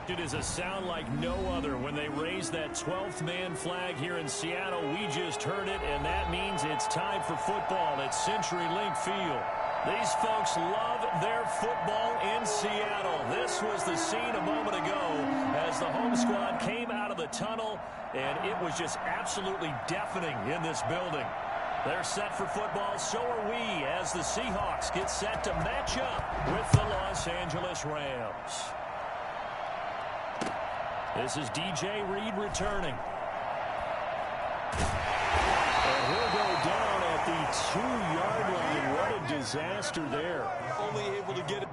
It is a sound like no other when they raise that 12th man flag here in Seattle. We just heard it, and that means it's time for football at CenturyLink Field. These folks love their football in Seattle. This was the scene a moment ago as the home squad came out of the tunnel, and it was just absolutely deafening in this building. They're set for football, so are we, as the Seahawks get set to match up with the Los Angeles Rams. This is DJ Reed returning. And he'll go down at the 2-yard line. What a disaster there. Only able to get it.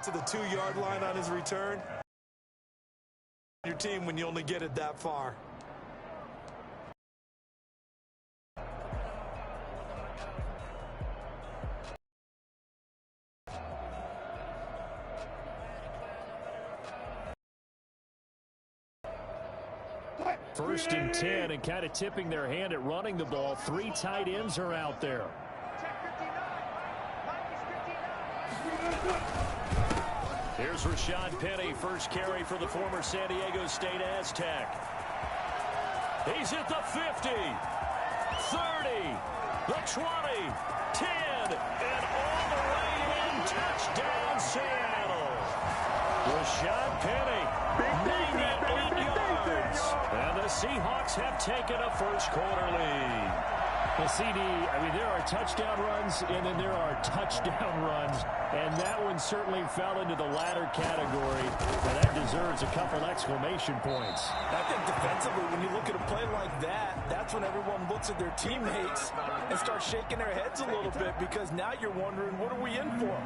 To the 2-yard line on his return. Your team when you only get it that far. First and 10, and kind of tipping their hand at running the ball. 3 tight ends are out there. Here's Rashad Penny, first carry for the former San Diego State Aztec. He's at the 50, 30, the 20, 10, and all the way in. Touchdown, Seattle. Rashad Penny, 98 yards. And the Seahawks have taken a first-quarter lead. Well, CD, I mean, there are touchdown runs, and then there are touchdown runs, and that one certainly fell into the latter category, and that deserves a couple exclamation points. I think defensively, when you look at a play like that, that's when everyone looks at their teammates and starts shaking their heads a little bit, because now you're wondering, what are we in for?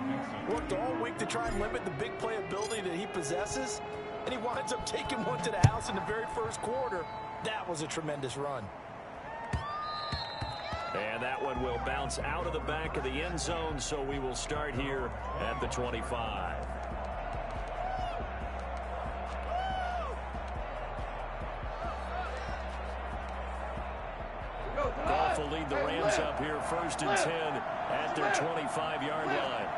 Worked all week to try and limit the big play ability that he possesses, and he winds up taking one to the house in the very first quarter. That was a tremendous run. And that one will bounce out of the back of the end zone, so we will start here at the 25. Goff will lead the Rams up here first and 10 at their 25-yard line.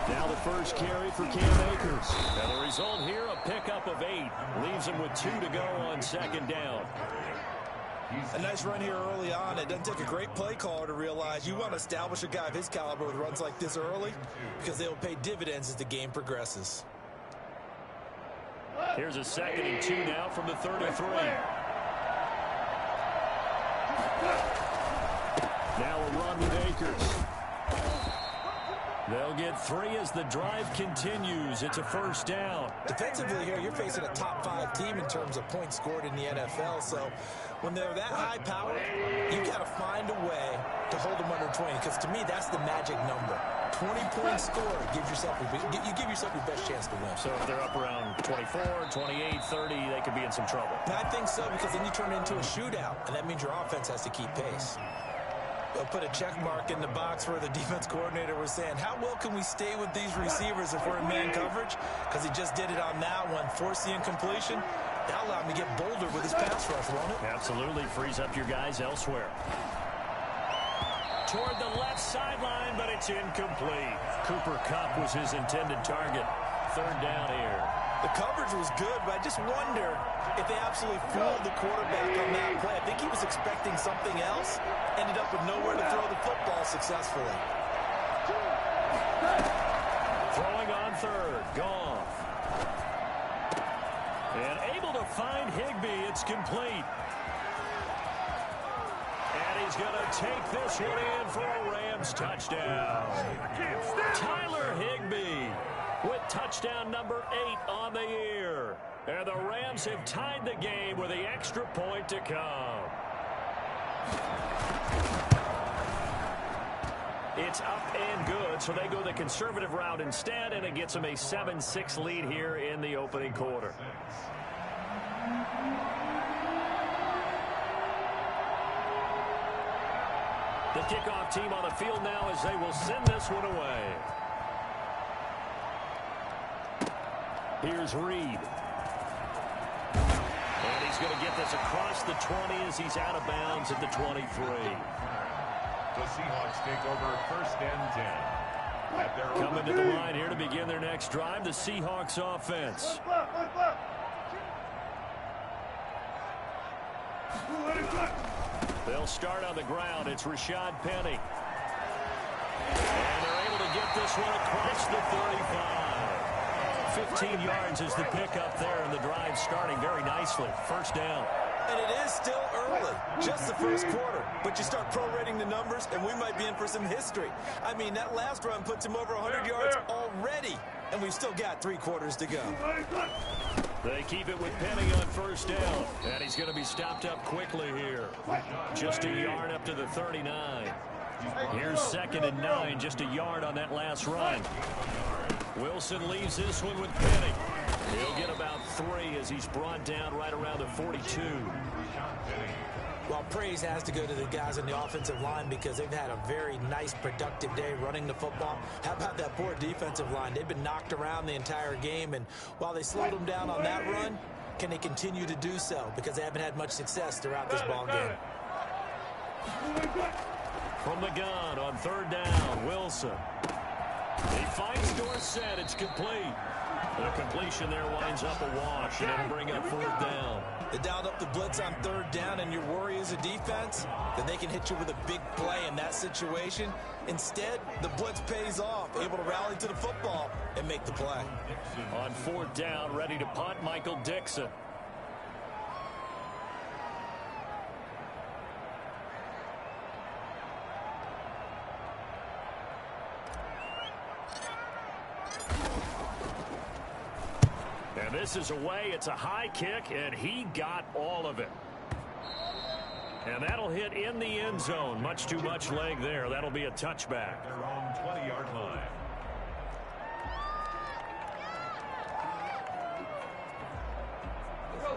Now the first carry for Cam Akers. And the result here, a pickup of 8. Leaves him with 2 to go on second down. A nice run here early on. It doesn't take a great play caller to realize you want to establish a guy of his caliber with runs like this early, because they will pay dividends as the game progresses. Here's a 2nd and 2 now from the 33. Now a run with Akers. They'll get 3 as the drive continues. It's a first down. Defensively here, you're facing a top 5 team in terms of points scored in the NFL, so When they're that high-powered, you got to find a way to hold them under 20, because to me, that's the magic number. 20-point score, you give yourself your best chance to win. So if they're up around 24, 28, 30, they could be in some trouble. And I think so, because then you turn it into a shootout, and that means your offense has to keep pace. They'll put a check mark in the box where the defense coordinator was saying, how well can we stay with these receivers if we're in man coverage? Because he just did it on that one, forced the incompletion. That allowed him to get bolder with his pass rush, won't it? Absolutely, frees up your guys elsewhere. Toward the left sideline, but it's incomplete. Cooper Kupp was his intended target. Third down here. The coverage was good, but I just wonder if they absolutely fooled the quarterback on that play. I think he was expecting something else. Ended up with nowhere to throw the football successfully. Throwing on third. Goff. And able to find Higbee. It's complete. And he's going to take this one in for a Rams touchdown. Tyler Higbee with touchdown number 8 on the year. And the Rams have tied the game with the extra point to come. It's up and good, so they go the conservative route instead, and it gets them a 7-6 lead here in the opening quarter. The kickoff team on the field now as they will send this one away. Here's Reed. And he's going to get this across the 20 as he's out of bounds at the 23. The Seahawks take over first and 10. Coming to the line here to begin their next drive, the Seahawks offense. They'll start on the ground. It's Rashad Penny. And they're able to get this one across the 35. 15 yards is the pickup there, and the drive starting very nicely. First down. And it is still early, just the first quarter. But you start prorating the numbers, and we might be in for some history. I mean, that last run puts him over 100 yards already, and we've still got 3 quarters to go. They keep it with Penny on first down, and he's going to be stopped up quickly here. Just a yard up to the 39. Here's 2nd and 9, just a yard on that last run. Wilson leaves this one with Penny. He'll get about 3 as he's brought down right around the 42. Well, praise has to go to the guys on the offensive line because they've had a very nice, productive day running the football. How about that poor defensive line? They've been knocked around the entire game, and while they slowed them down on that run, can they continue to do so? Because they haven't had much success throughout this ball game. From the gun on third down, Wilson. He finds Dorsett. It's complete. The completion there winds up a wash, and it'll bring up 4th down. They dialed up the blitz on third down, and your worry as a defense that they can hit you with a big play in that situation. Instead, the blitz pays off, able to rally to the football and make the play. On 4th down, ready to punt, Michael Dixon. And this is away. It's a high kick, and he got all of it. And that'll hit in the end zone. Much too much leg there. That'll be a touchback. Their own 20-yard line.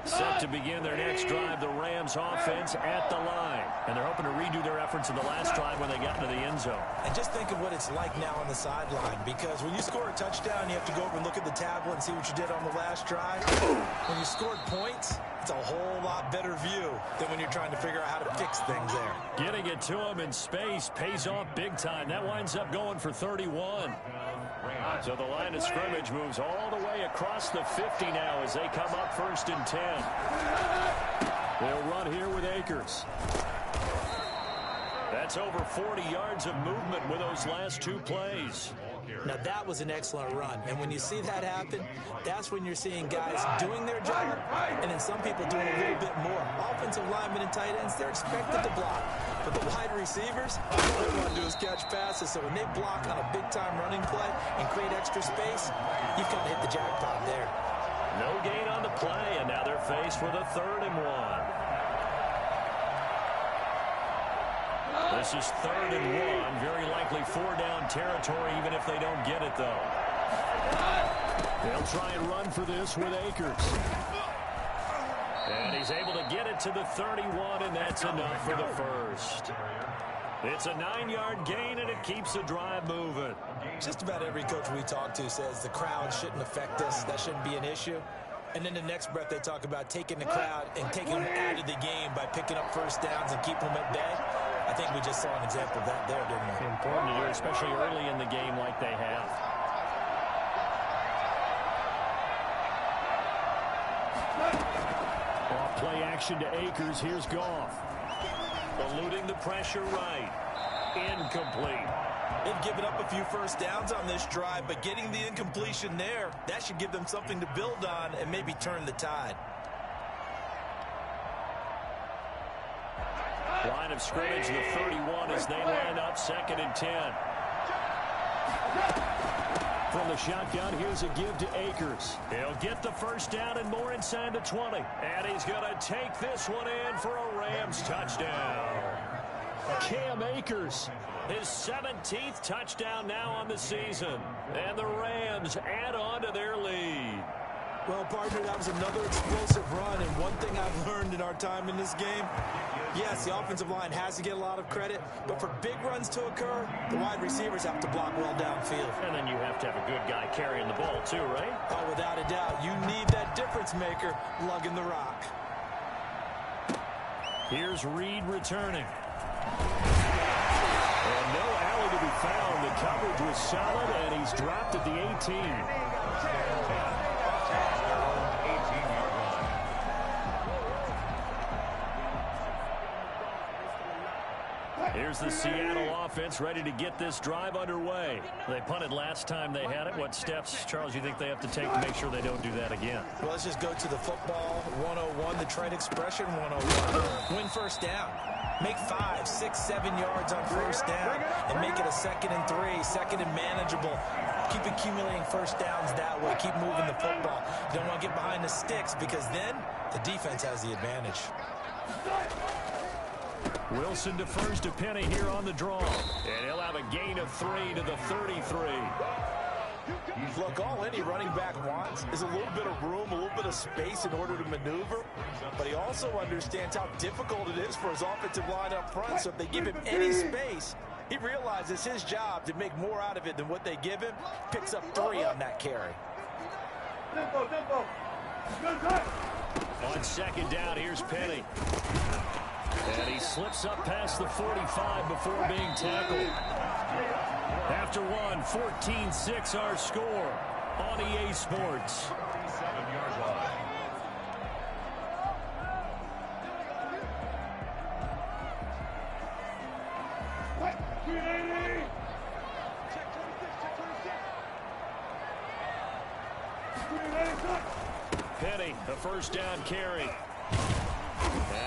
Set to begin their next drive, the Rams offense at the line. And they're hoping to redo their efforts in the last drive when they got into the end zone. And just think of what it's like now on the sideline, because when you score a touchdown, you have to go over and look at the tablet and see what you did on the last drive. When you scored points, it's a whole lot better view than when you're trying to figure out how to fix things there. Getting it to him in space pays off big time. That winds up going for 31. So the line of scrimmage moves all the way across the 50 now as they come up 1st and 10. They'll run here with Akers. That's over 40 yards of movement with those last 2 plays. Now, that was an excellent run. And when you see that happen, that's when you're seeing guys doing their job and then some people doing a little bit more. Offensive linemen and tight ends, they're expected to block. But the wide receivers, all they want to do is catch passes. So when they block on a big-time running play and create extra space, you've got to hit the jackpot there. No gain on the play, and now they're faced with a 3rd and 1. This is 3rd and 1. Very likely 4-down territory, even if they don't get it, though. They'll try and run for this with Akers. And he's able to get it to the 31, and that's enough for the first. It's a 9-yard gain, and it keeps the drive moving. Just about every coach we talk to says the crowd shouldn't affect us. That shouldn't be an issue. And then the next breath they talk about taking the crowd and taking them out of the game by picking up first downs and keeping them at bay. I think we just saw an example of that there, didn't we? Important to do, especially early in the game like they have. Off play action to Akers. Here's Goff. Eluding the pressure right. Incomplete. They've given up a few first downs on this drive, but getting the incompletion there, that should give them something to build on and maybe turn the tide. Line of scrimmage, the 31 as they line up 2nd and 10. From the shotgun, here's a give to Akers. He'll get the first down and more inside the 20. And he's going to take this one in for a Rams touchdown. Cam Akers, his 17th touchdown now on the season. And the Rams add on to their lead. Well, partner, that was another explosive run, and one thing I've learned in our time in this game, yes, the offensive line has to get a lot of credit, but for big runs to occur, the wide receivers have to block well downfield. And then you have to have a good guy carrying the ball too, right? Oh, without a doubt. You need that difference maker lugging the rock. Here's Reed returning. And no alley to be found. The coverage was solid, and he's dropped at the 18. Here's the Seattle offense ready to get this drive underway. They punted last time they had it. What steps, Charles, you think they have to take to make sure they don't do that again? Well, let's just go to the football 101, the trade expression 101. Win first down. Make 5, 6, 7 yards on first down and make it a 2nd and 3, 2nd and manageable. Keep accumulating first downs that way. Keep moving the football. You don't want to get behind the sticks because then the defense has the advantage. Wilson defers to Penny here on the draw. And he'll have a gain of 3 to the 33. Look, all any running back wants is a little bit of room, a little bit of space in order to maneuver. But he also understands how difficult it is for his offensive line up front. So if they give him any space, he realizes his job to make more out of it than what they give him. Picks up 3 on that carry. On 2nd down, here's Penny. And he slips up past the 45 before being tackled. After one, 14-6 our score on EA Sports. 37-yard line. Penny, a first down carry.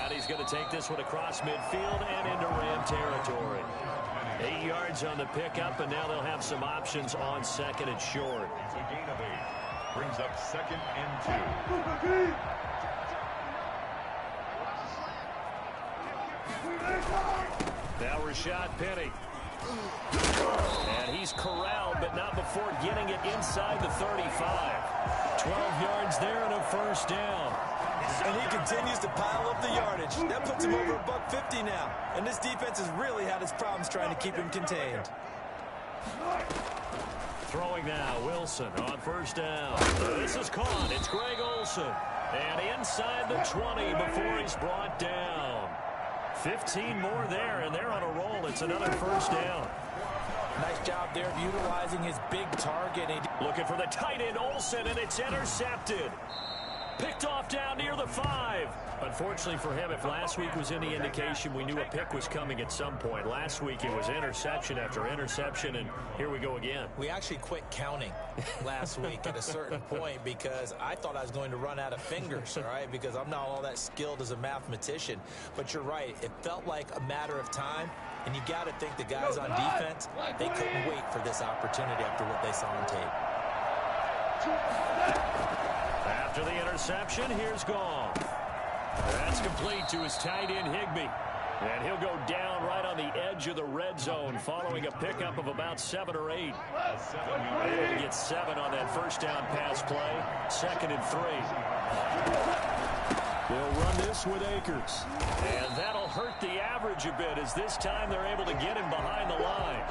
And he's going to take this one across midfield and into Ram territory. 8 yards on the pickup, and now they'll have some options on 2nd and short. It's a gain of 8. Brings up 2nd and 2. Now Rashad Penny. And he's corralled, but not before getting it inside the 35. 12 yards there and a first down. And he continues to pile up the yardage. That puts him over $150 now. And this defense has really had its problems trying to keep him contained. Throwing now, Wilson on first down. This is caught. It's Greg Olsen. And inside the 20 before he's brought down. 15 more there, and they're on a roll. It's another first down. Nice job there of utilizing his big target. Looking for the tight end, Olsen, and it's intercepted. Picked off down near the 5. Unfortunately for him, if last week was any indication, we knew a pick was coming at some point. Last week it was interception after interception, and here we go again. We actually quit counting last week at a certain point because I thought I was going to run out of fingers, all right, because I'm not all that skilled as a mathematician. But you're right. It felt like a matter of time, and you got to think the guys on defense, they couldn't wait for this opportunity after what they saw on tape. After the interception, here's Goff. That's complete to his tight end, Higbee. And he'll go down right on the edge of the red zone following a pickup of about 7 or 8. Able to get 7 on that first down pass play. 2nd and 3. They'll run this with Akers. And that'll hurt the average a bit as this time they're able to get him behind the line.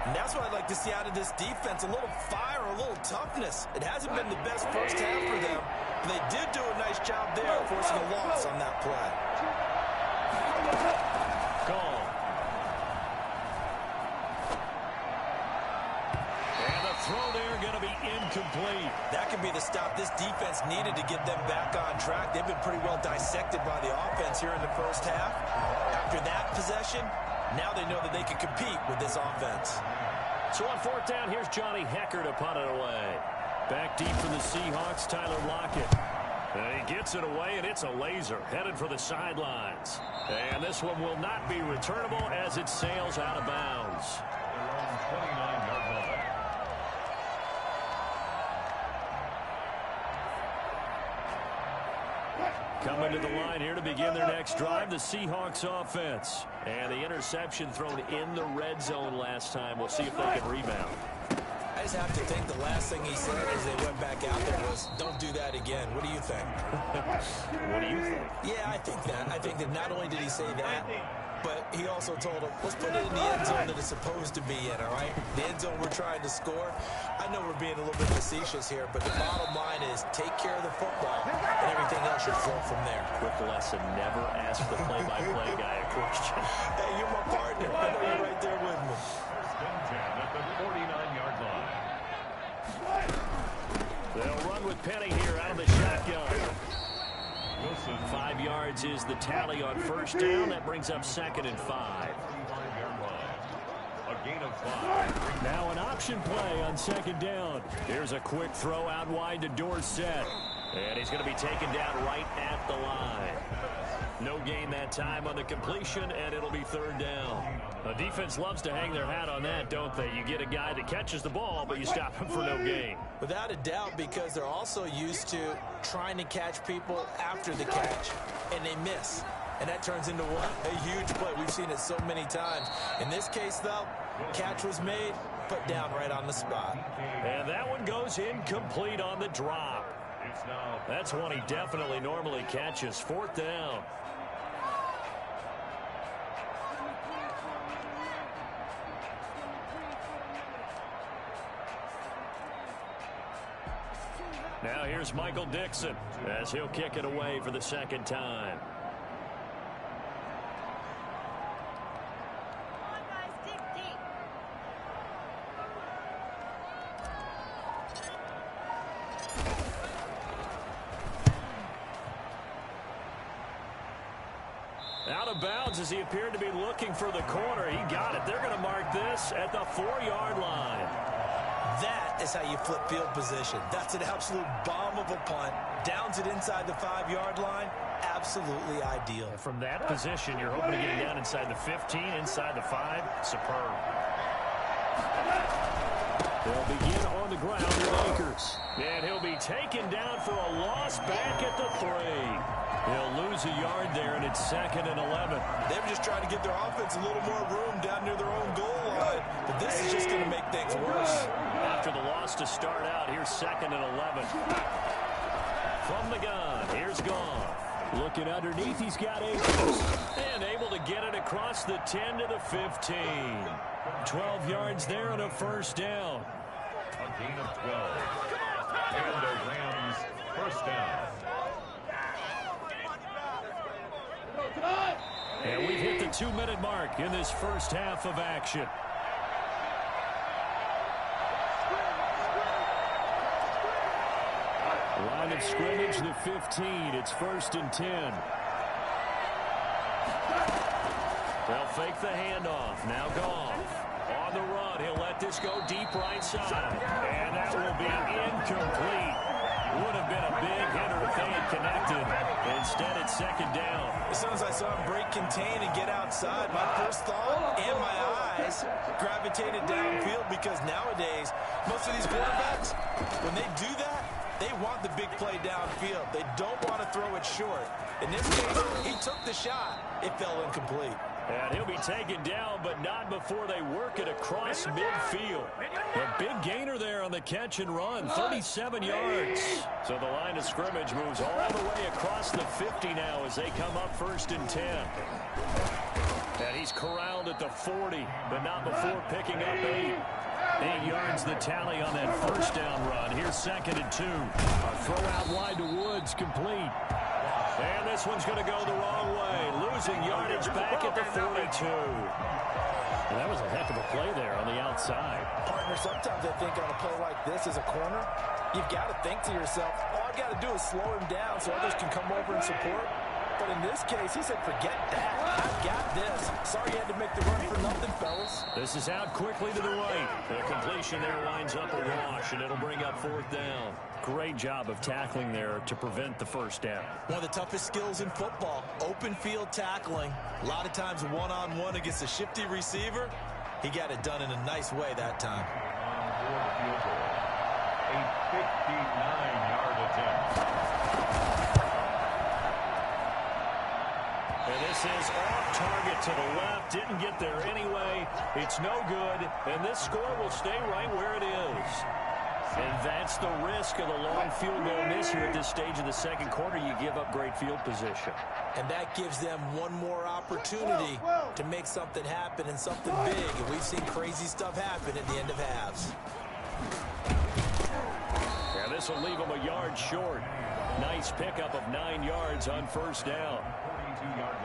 And that's what I'd like to see out of this defense, a little fire, a little toughness. It hasn't been the best first half for them, but they did do a nice job there forcing a loss on that play. Gone. And the throw there going to be incomplete. That could be the stop this defense needed to get them back on track. They've been pretty well dissected by the offense here in the first half. After that possession, now they know that they can compete with this offense. So on 4th down, here's Johnny Hekker to punt it away. Back deep for the Seahawks, Tyler Lockett. And he gets it away, and it's a laser headed for the sidelines. And this one will not be returnable as it sails out of bounds. 29-yard line. Coming to the line here to begin their next drive, the Seahawks offense. And the interception thrown in the red zone last time. We'll see if they can rebound. I just have to think the last thing he said as they went back out there was, don't do that again. What do you think? What do you think? Yeah, I think that. I think that not only did he say that, but he also told him, let's put it in the end zone that it's supposed to be in, all right? The end zone we're trying to score. I know we're being a little bit facetious here, but the bottom line is take care of the football, and everything else should flow from there. Quick lesson, never ask the play-by-play guy a question. Hey, you're my partner. I know you're right there with me. First and 10 at the 49-yard line. They'll run with Penny here out of the shotgun. Wilson. 5 yards is the tally on first down. That brings up 2nd and 5. 35-yard line. A gain of 5. Now an option play on 2nd down. Here's a quick throw out wide to Dorsett. And he's going to be taken down right at the line. No gain that time on the completion, and it'll be 3rd down. The defense loves to hang their hat on that, don't they? You get a guy that catches the ball, but you stop him for no gain. Without a doubt, because they're also used to trying to catch people after the catch, and they miss. And that turns into what? A huge play. We've seen it so many times. In this case, though, catch was made, put down right on the spot. And that one goes incomplete on the drop. That's one he definitely normally catches. 4th down. Now here's Michael Dixon as he'll kick it away for the 2nd time. Out of bounds as he appeared to be looking for the corner. He got it. They're going to mark this at the 4-yard line. That is how you flip field position. That's an absolute bomb of a punt. Downs it inside the 5-yard line. Absolutely ideal. From that position, you're hoping to get it down inside the 15, inside the 5. Superb. They'll begin on the ground with Akers. And he'll be taken down for a loss back at the 3. He'll lose a yard there, and it's 2nd and 11. They're just trying to give their offense a little more room down near their own goal line. But this is just going to make things worse. After the loss to start out, here's 2nd and 11. From the gun, here's Goff. Looking underneath, he's got Akers. And able to get it across the 10 to the 15. 12 yards there and a 1st down. A gain of 12. And the Rams first down. And we've hit the 2-minute mark in this first half of action. Line of scrimmage, the 15. It's 1st and 10. They'll fake the handoff. Now Goff. On the run, he'll let this go deep right side. And that will be incomplete. Would have been a big hitter if they had connected. Instead, it's 2nd down. As soon as I saw him break contain and get outside, my first thought and my eyes gravitated downfield because nowadays, most of these quarterbacks, when they do that, they want the big play downfield. They don't want to throw it short. In this case, he took the shot. It fell incomplete. And he'll be taken down, but not before they work it across midfield. A big gainer there on the catch and run, 37 yards. So the line of scrimmage moves all the way across the 50 now as they come up 1st and 10. And he's corralled at the 40, but not before picking up 8. 8 yards the tally on that first down run. Here's 2nd and 2. A throw out wide to Woods, complete. And this one's going to go the wrong way. Losing yardage back at the 42. And that was a heck of a play there on the outside. Partner, sometimes I think on a play like this as a corner, you've got to think to yourself, all I got to do is slow him down so others can come over and support. But in this case, he said, forget that. I've got this. Sorry you had to make the run for nothing, fellas. This is out quickly to the right. The completion there winds up a wash, and it'll bring up 4th down. Great job of tackling there to prevent the first down. One of the toughest skills in football, open field tackling. A lot of times one-on-one against a shifty receiver. He got it done in a nice way that time. A 59-yard attempt. And this is off target to the left. Didn't get there anyway. It's no good. And this score will stay right where it is. And that's the risk of the long field goal miss here at this stage of the second quarter. You give up great field position. And that gives them one more opportunity to make something happen and something big. And we've seen crazy stuff happen at the end of halves. And this will leave them a yard short. Nice pickup of 9 yards on first down.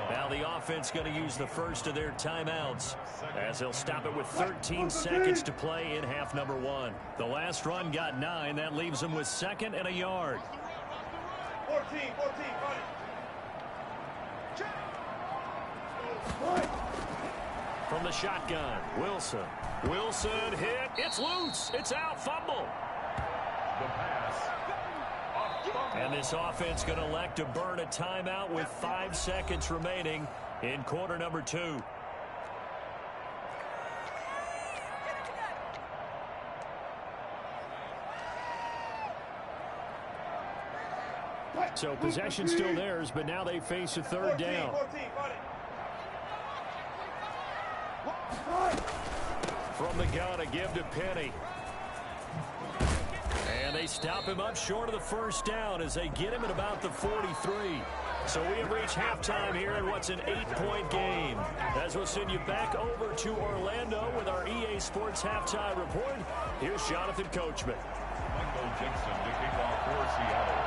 Now the offense going to use the first of their timeouts as they'll stop it with 13 seconds to play in half number 1. The last run got 9. That leaves them with 2nd and a yard. 14. From the shotgun, Wilson. Wilson hit. It's loose. It's out. Fumble. The pass. And this offense going to elect to burn a timeout with 5 seconds remaining in quarter number 2. So possession still theirs, but now they face a 3rd down. From the gun, a give to Penny. And they stop him up short of the first down as they get him at about the 43. So we have reached halftime here in what's an 8-point game. As we'll send you back over to Orlando with our EA Sports Halftime Report, here's Jonathan Coachman. Michael Jensen to kick off for Seattle.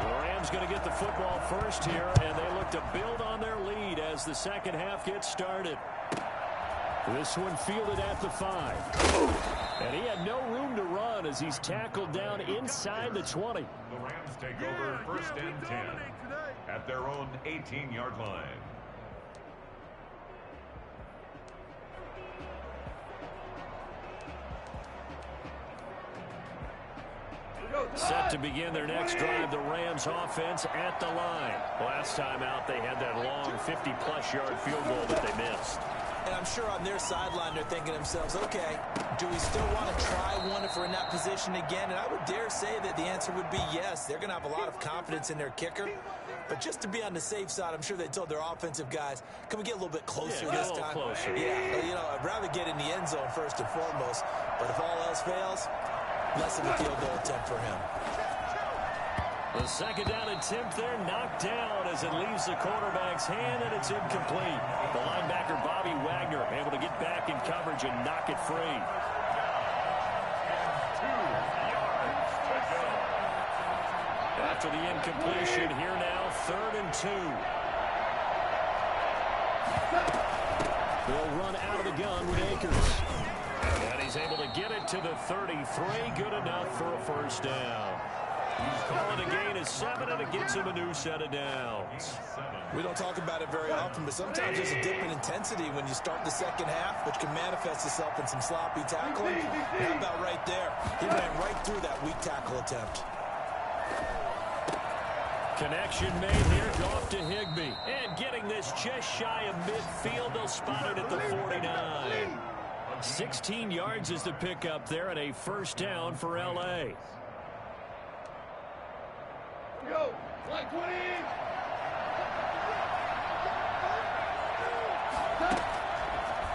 The Rams going to get the football first here, and they look to build on their lead as the second half gets started. This one fielded at the 5. And he had no room to run as he's tackled down inside the 20. The Rams take over 1st and 10 at their own 18-yard line. Set to begin their next drive, the Rams offense at the line. Last time out, they had that long 50-plus yard field goal that they missed. And I'm sure on their sideline they're thinking to themselves, okay, do we still want to try one if we're in that position again? And I would dare say that the answer would be yes. They're going to have a lot of confidence in their kicker. But just to be on the safe side, I'm sure they told their offensive guys, can we get a little bit closer this time? Closer. Yeah, you know, I'd rather get in the end zone first and foremost. But if all else fails, less of a field goal attempt for him. The second down attempt there knocked down as it leaves the quarterback's hand, and it's incomplete. The linebacker, Bobby Wagner, able to get back in coverage and knock it free. 2 yards to go. After the incompletion, here now, 3rd and 2. They'll run out of the gun with Akers. And he's able to get it to the 33. Good enough for a first down. He's calling a gain of 7, and it gets him a new set of downs. We don't talk about it very often, but sometimes there's a dip in intensity when you start the second half, which can manifest itself in some sloppy tackling. How about right there? He ran right through that weak tackle attempt. Connection made here, off to Higbee. And getting this just shy of midfield, they'll spot it at the 49. 16 yards is the pickup there, and a first down for L.A. Go.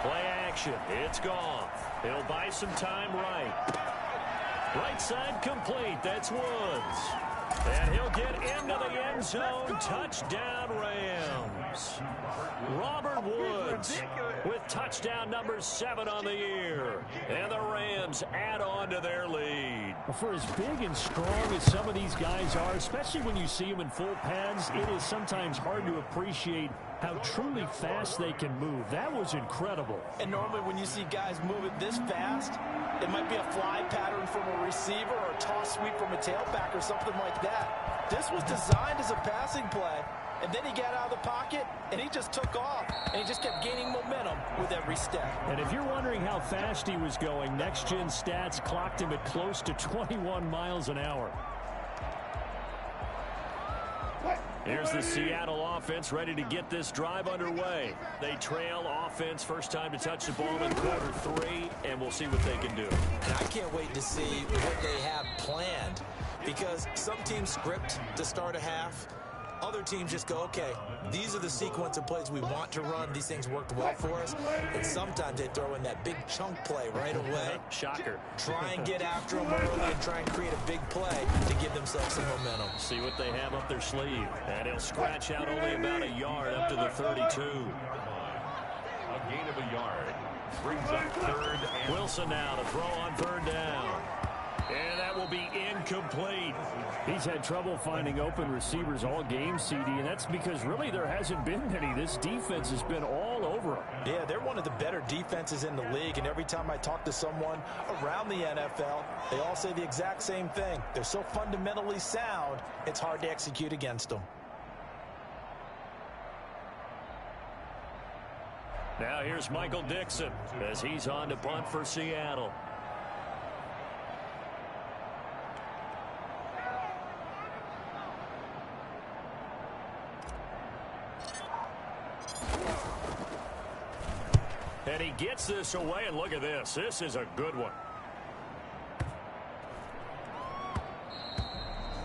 Play action. It's gone. He'll buy some time right. Right side complete. That's Woods. And he'll get into the end zone. Touchdown, Rams. Robert Woods with touchdown number 7 on the year. And the Rams add on to their lead. For as big and strong as some of these guys are, especially when you see them in full pads, it is sometimes hard to appreciate how truly fast they can move. That was incredible. And normally when you see guys moving this fast, it might be a fly pattern from a receiver or a toss sweep from a tailback or something like that. This was designed as a passing play, and then he got out of the pocket, and he just took off, and he just kept gaining momentum with every step. And if you're wondering how fast he was going, Next Gen Stats clocked him at close to 21 miles an hour. Here's the Seattle offense ready to get this drive underway. They trail offense first time to touch the ball in quarter 3, and we'll see what they can do. And I can't wait to see what they have planned, because some teams script to start a half. Other teams just go, okay, these are the sequence of plays we want to run. These things worked well for us. And sometimes they throw in that big chunk play right away. Shocker. Try and get after them early and try and create a big play to give themselves some momentum. See what they have up their sleeve. And he'll scratch out only about a yard up to the 32. A gain of a yard. Brings up 3rd and Wilson now to throw on 3rd down. And that will be incomplete. He's had trouble finding open receivers all game, CD, and that's because really there hasn't been many. This defense has been all over him. Yeah, they're one of the better defenses in the league, and every time I talk to someone around the NFL, they all say the exact same thing. They're so fundamentally sound, it's hard to execute against them. Now here's Michael Dixon as he's on to punt for Seattle. And he gets this away, and look at this. This is a good one.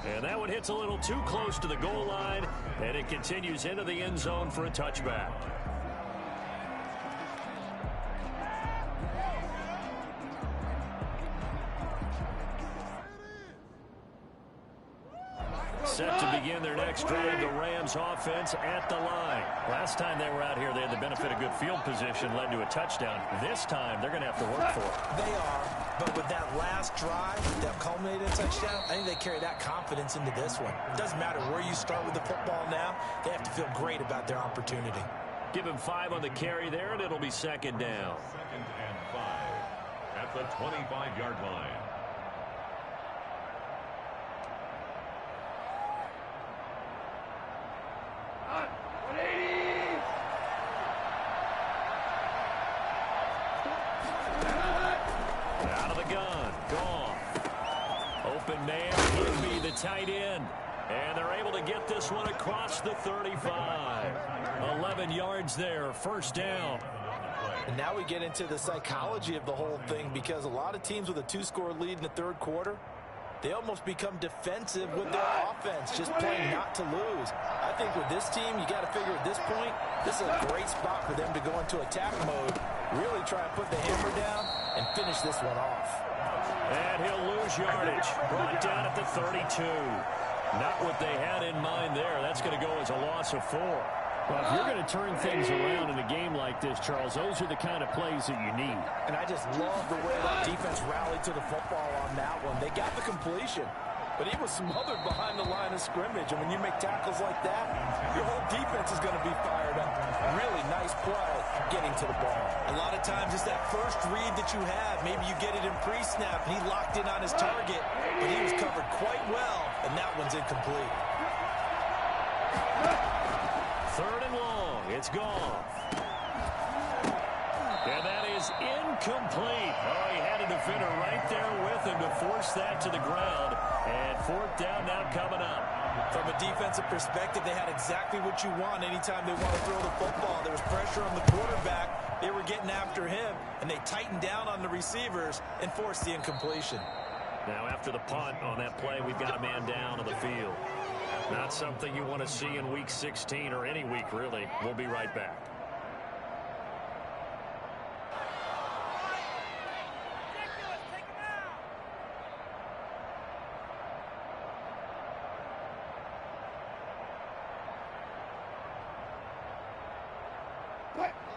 And that one hits a little too close to the goal line, and it continues into the end zone for a touchback. Set to begin their next drive, the Rams offense at the line. Last time they were out here, they had the benefit of good field position, led to a touchdown. This time, they're going to have to work for it. They are, but with that last drive that culminated in a touchdown, I think they carry that confidence into this one. It doesn't matter where you start with the football now. They have to feel great about their opportunity. Give him 5 on the carry there, and it'll be 2nd down. 2nd and 5 at the 25-yard line. Out of the gun, gone. Open man, Higby, the tight end. And they're able to get this one across the 35. 11 yards there, 1st down. And now we get into the psychology of the whole thing, because a lot of teams with a 2-score lead in the 3rd quarter, they almost become defensive with their offense, just playing not to lose. I think with this team, you got to figure at this point, this is a great spot for them to go into attack mode, really try and put the hammer down and finish this one off. And he'll lose yardage. Brought down at the 32. Not what they had in mind there. That's going to go as a loss of 4. Well, if you're going to turn things around in a game like this, Charles, those are the kind of plays that you need. And I just love the way that defense rallied to the football on that one. They got the completion, but he was smothered behind the line of scrimmage. And when you make tackles like that, your whole defense is going to be fired up. Really nice play getting to the ball. A lot of times it's that first read that you have. Maybe you get it in pre-snap. He locked in on his target, but he was covered quite well, and that one's incomplete. 3rd and long. It's gone. And that is incomplete. Oh, he had a defender right there with him to force that to the ground. And 4th down now coming up. From a defensive perspective, they had exactly what you want anytime they want to throw the football. There was pressure on the quarterback. They were getting after him, and they tightened down on the receivers and forced the incompletion. Now after the punt on that play, we've got a man down on the field. Not something you want to see in Week 16 or any week, really. We'll be right back.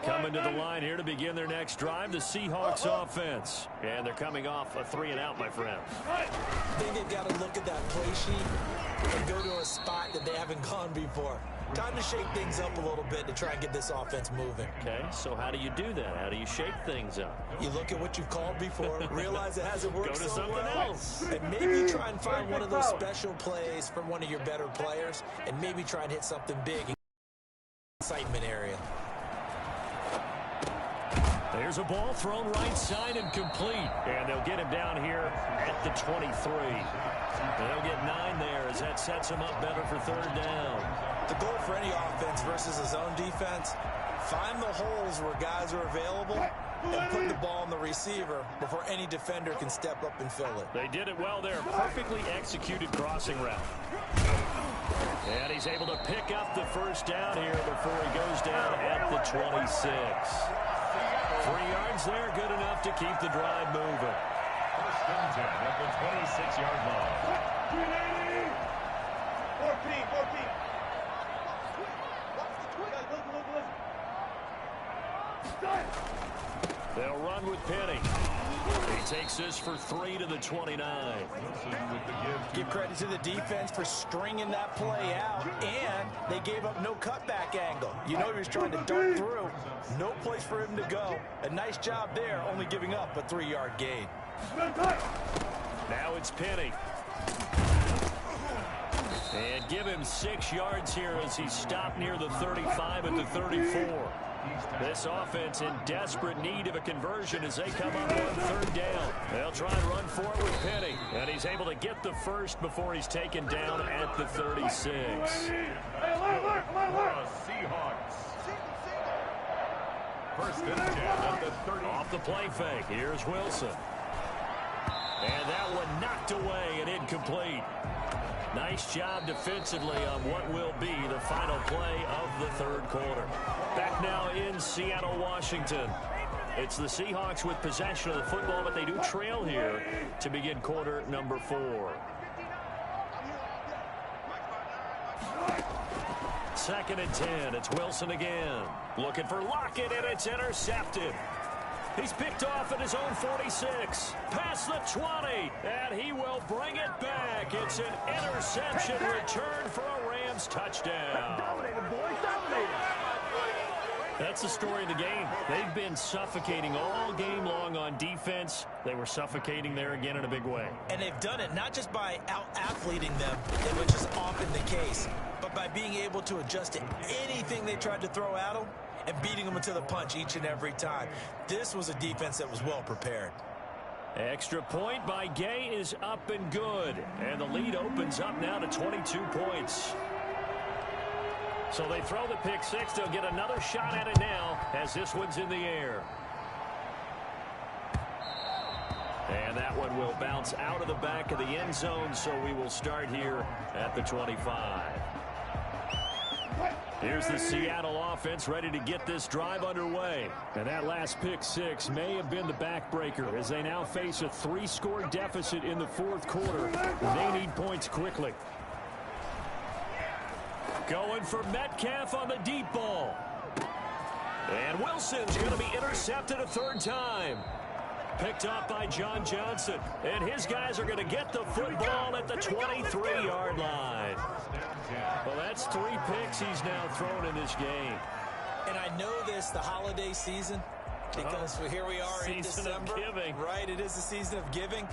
Coming to the line here to begin their next drive, the Seahawks offense. And they're coming off a 3-and-out, my friend. I think they've got to look at that play sheet and go to a spot that they haven't gone before. Time to shake things up a little bit to try and get this offense moving. Okay, so how do you do that? How do you shake things up? You look at what you've called before, realize it hasn't worked Go to so something well, else. and maybe try and find one of those special plays from one of your better players, and maybe try and hit something big in the excitement area. There's a ball thrown right side and complete. And they'll get him down here at the 23. They'll get 9 there as that sets him up better for 3rd down. The goal for any offense versus a zone defense, find the holes where guys are available and put the ball on the receiver before any defender can step up and fill it. They did it well there. Perfectly executed crossing route. And he's able to pick up the 1st down here before he goes down at the 26. 3 yards there, good enough to keep the drive moving. 1st and 10 at the 26-yard line. 14. They'll run with Penny. He takes this for 3 to the 29. Give credit to the defense for stringing that play out, and they gave up no cutback angle. You know he was trying to dart through. No place for him to go. A nice job there, only giving up a 3-yard gain. Now it's Penny. And give him 6 yards here as he's stopped near the 35 at the 34. This offense in desperate need of a conversion as they come up on 3rd down. They'll try and run for it with Penny. And he's able to get the 1st before he's taken down at the 36. Seahawks. 1st and 10 at the 30. Off the play fake. Here's Wilson. And that one knocked away and incomplete. Nice job defensively on what will be the final play of the 3rd quarter. Back now in Seattle, Washington. It's the Seahawks with possession of the football, but they do trail here to begin quarter number 4. 2nd and 10. It's Wilson again. Looking for Lockett, and it's intercepted. He's picked off at his own 46. Past the 20. And he will bring it back. It's an interception return for a Rams touchdown. Dominated, boys. Dominated. That's the story of the game. They've been suffocating all game long on defense. They were suffocating there again in a big way. And they've done it not just by out-athleting them, which is often the case, but by being able to adjust to anything they tried to throw at them and beating them into the punch each and every time. This was a defense that was well prepared. Extra point by Gay is up and good. And the lead opens up now to 22 points. So they throw the pick 6. They'll get another shot at it now as this one's in the air. And that one will bounce out of the back of the end zone, so we will start here at the 25. Here's the Seattle offense ready to get this drive underway. And that last pick 6 may have been the backbreaker as they now face a 3-score deficit in the 4th quarter. They need points quickly. Going for Metcalf on the deep ball. And Wilson's going to be intercepted a 3rd time. Picked up by John Johnson. And his guys are going to get the football at the 23-yard line. Well, that's 3 picks he's now thrown in this game. And I know this, the holiday season, because here we are in December. Season of giving. Right, it is the season of giving.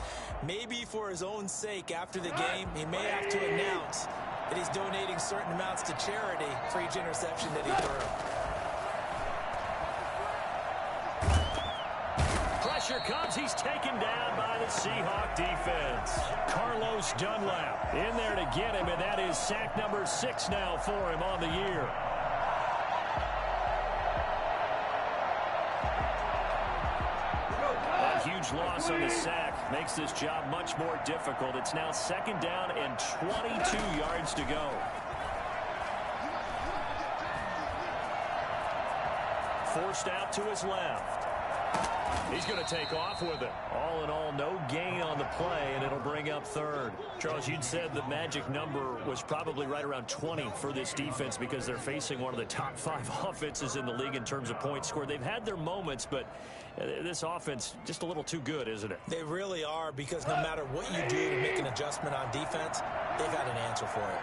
Maybe for his own sake after the game, he may have to announce that he's donating certain amounts to charity for each interception that he threw. Pressure comes. He's taken down by the Seahawk defense. Carlos Dunlap in there to get him, and that is sack number 6 now for him on the year. A huge loss on the sack makes this job much more difficult. It's now 2nd down and 22 yards to go. forced out to his left. He's going to take off with it. All in all, no gain on the play, and it'll bring up third. Charles, you'd said the magic number was probably right around 20 for this defense because they're facing one of the top 5 offenses in the league in terms of points scored. They've had their moments, but this offense just a little too good, isn't it? They really are, because no matter what you do to make an adjustment on defense, they've got an answer for it.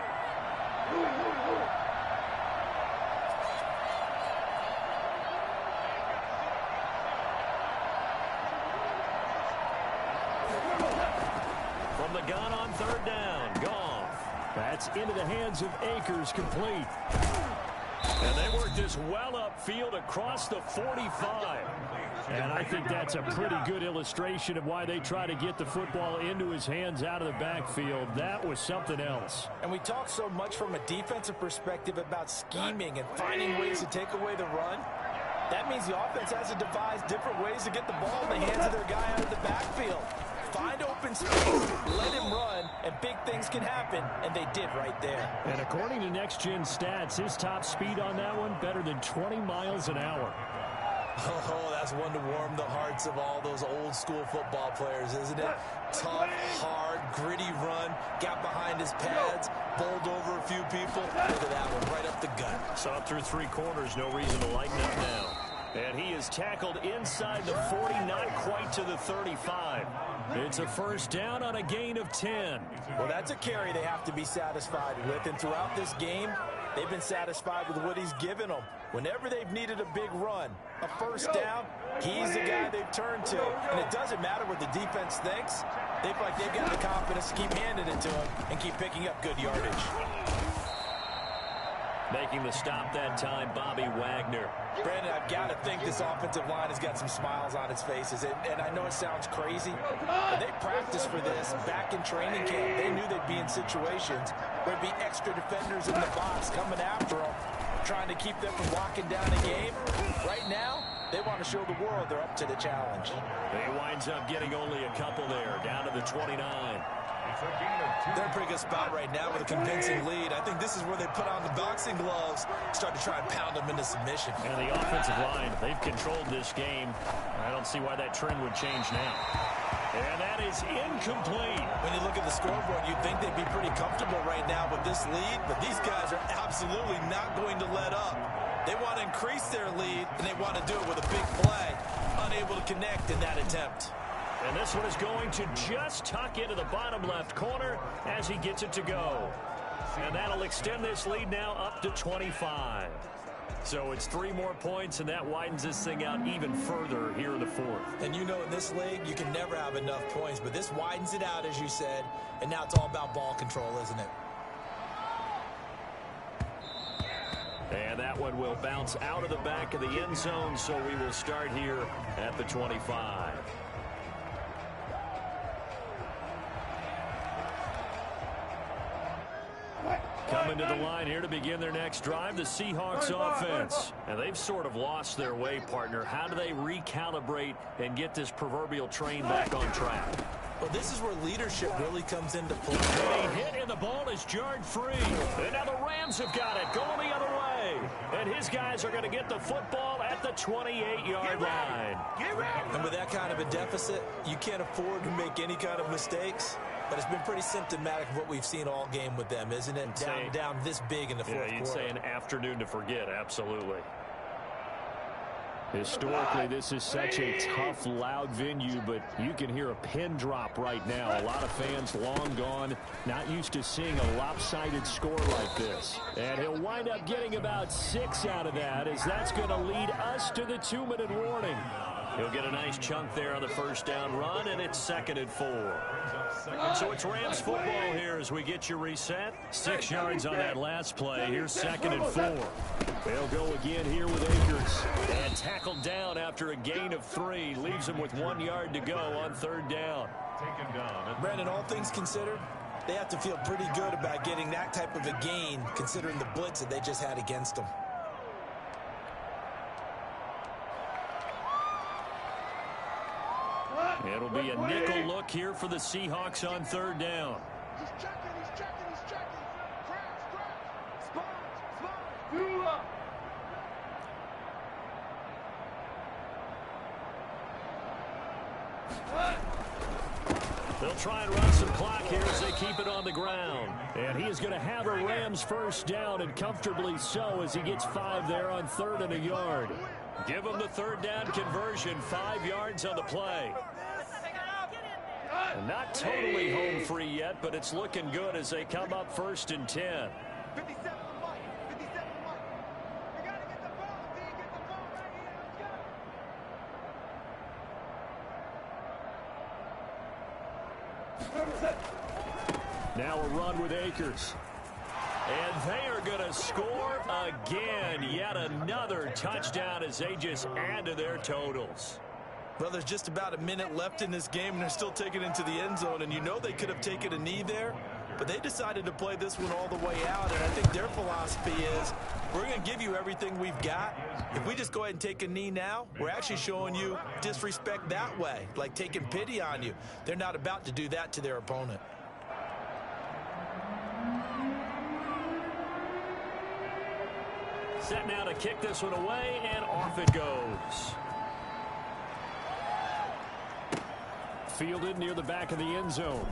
From the gun on third down, Goff. That's into the hands of Akers, complete. And they work this well upfield across the 45. And I think that's a pretty good illustration of why they try to get the football into his hands out of the backfield. That was something else. And we talk so much from a defensive perspective about scheming and finding ways to take away the run. That means the offense has to devise different ways to get the ball in the hands of their guy out of the backfield. Find open space, let him run, and big things can happen, and they did right there. And according to Next Gen Stats, his top speed on that one, better than 20 miles an hour. Oh, that's one to warm the hearts of all those old school football players, isn't it? Tough, hard, gritty run, got behind his pads, bowled over a few people. Look at that one, right up the gut. Saw through 3 quarters, no reason to lighten up now. And he is tackled inside the 40, not quite to the 35. It's a first down on a gain of 10. Well, that's a carry they have to be satisfied with, and throughout this game, they've been satisfied with what he's given them. Whenever they've needed a big run, a first down, he's the guy they've turned to. And it doesn't matter what the defense thinks. They feel like they've got the confidence to keep handing it to him and keep picking up good yardage. Making the stop that time, Bobby Wagner. Brandon, I've got to think this offensive line has got some smiles on its faces. And I know it sounds crazy, but they practiced for this back in training camp. They knew they'd be in situations where there'd be extra defenders in the box coming after them, trying to keep them from locking down a game. Right now, they want to show the world they're up to the challenge. He winds up getting only a couple there, down to the 29. They're in a pretty good spot right now with a convincing lead. I think this is where they put on the boxing gloves, start to try and pound them into submission. And the offensive line, they've controlled this game. I don't see why that trend would change now. And that is incomplete. When you look at the scoreboard, you'd think they'd be pretty comfortable right now with this lead, but these guys are absolutely not going to let up. They want to increase their lead, and they want to do it with a big play. Unable to connect in that attempt. And this one is going to just tuck into the bottom left corner as he gets it to go. And that'll extend this lead now up to 25. So it's 3 more points, and that widens this thing out even further here in the 4th. And you know in this league, you can never have enough points, but this widens it out, as you said, and now it's all about ball control, isn't it? And that one will bounce out of the back of the end zone, so we will start here at the 25. Coming to the line here to begin their next drive, the Seahawks offense. And they've sort of lost their way, partner. How do they recalibrate and get this proverbial train back on track? Well, this is where leadership really comes into play. They hit, and the ball is jarred free. And now the Rams have got it, going the other way. And his guys are going to get the football at the 28-yard line. And with that kind of a deficit, you can't afford to make any kind of mistakes. But it's been pretty symptomatic of what we've seen all game with them, isn't it? Down this big in the fourth quarter. You'd say an afternoon to forget, absolutely. Historically, this is such a tough, loud venue, but you can hear a pin drop right now. A lot of fans long gone, not used to seeing a lopsided score like this. And he'll wind up getting about 6 out of that, as that's going to lead us to the 2-minute warning. He'll get a nice chunk there on the first down run, and it's 2nd and 4. So it's Rams football here as we get you reset. 6 yards on that last play. Here's 2nd and 4. They'll go again here with Akers. And tackled down after a gain of 3. Leaves him with 1 yard to go on 3rd down. Brandon, all things considered, they have to feel pretty good about getting that type of a gain, considering the blitz that they just had against them. It'll be a nickel look here for the Seahawks on 3rd down. He's checking. Crash. Spot. They'll try and run some clock here as they keep it on the ground. And he is going to have a Rams first down, and comfortably so, as he gets 5 there on 3rd and a yard. Give him the 3rd down conversion, 5 yards on the play. And not totally home free yet, but it's looking good as they come up 1st and 10. Now a run with Akers. And they are going to score again. Yet another touchdown as they just add to their totals. Well, there's just about a minute left in this game, and they're still taking it into the end zone. And you know they could have taken a knee there, but they decided to play this one all the way out. And I think their philosophy is, we're going to give you everything we've got. If we just go ahead and take a knee now, we're actually showing you disrespect that way, like taking pity on you. They're not about to do that to their opponent. Set now to kick this one away, and off it goes. Fielded near the back of the end zone.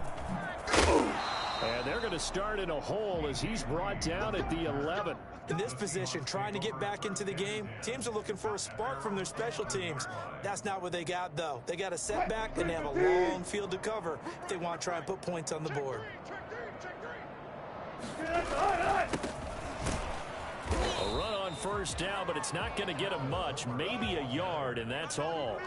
And they're going to start in a hole as he's brought down at the 11. In this position, trying to get back into the game, teams are looking for a spark from their special teams. That's not what they got, though. They got a setback, and they have a long field to cover if they want to try and put points on the board. A run on first down, but it's not going to get him much. Maybe a yard, and that's all.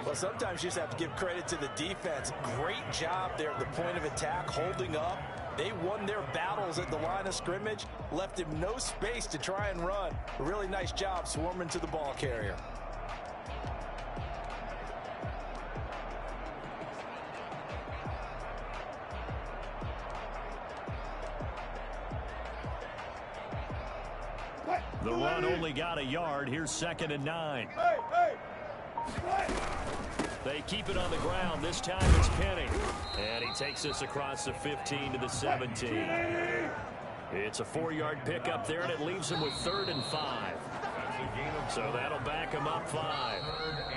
Well, sometimes you just have to give credit to the defense. Great job there at the point of attack, holding up. They won their battles at the line of scrimmage, left him no space to try and run. A really nice job swarming to the ball carrier. The run only got a yard. Here's 2nd and 9. They keep it on the ground. This time it's Penny. And he takes this across the 15 to the 17. It's a 4-yard pickup there, and it leaves him with 3rd and 5. So that'll back him up 5.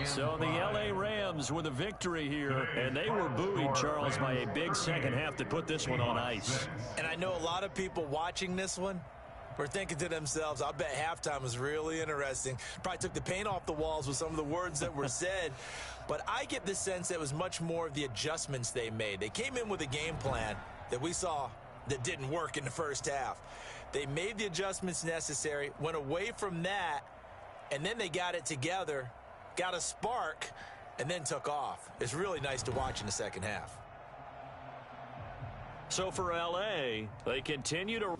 So the L.A. Rams with a victory here, and they were buoyed, Charles, by a big second half that put this one on ice. And I know a lot of people watching this one were thinking to themselves, I bet halftime was really interesting. Probably took the paint off the walls with some of the words that were said. But I get the sense that it was much more of the adjustments they made. They came in with a game plan that we saw that didn't work in the first half. They made the adjustments necessary, went away from that, and then they got it together, got a spark, and then took off. It's really nice to watch in the second half. So for L.A., they continue to...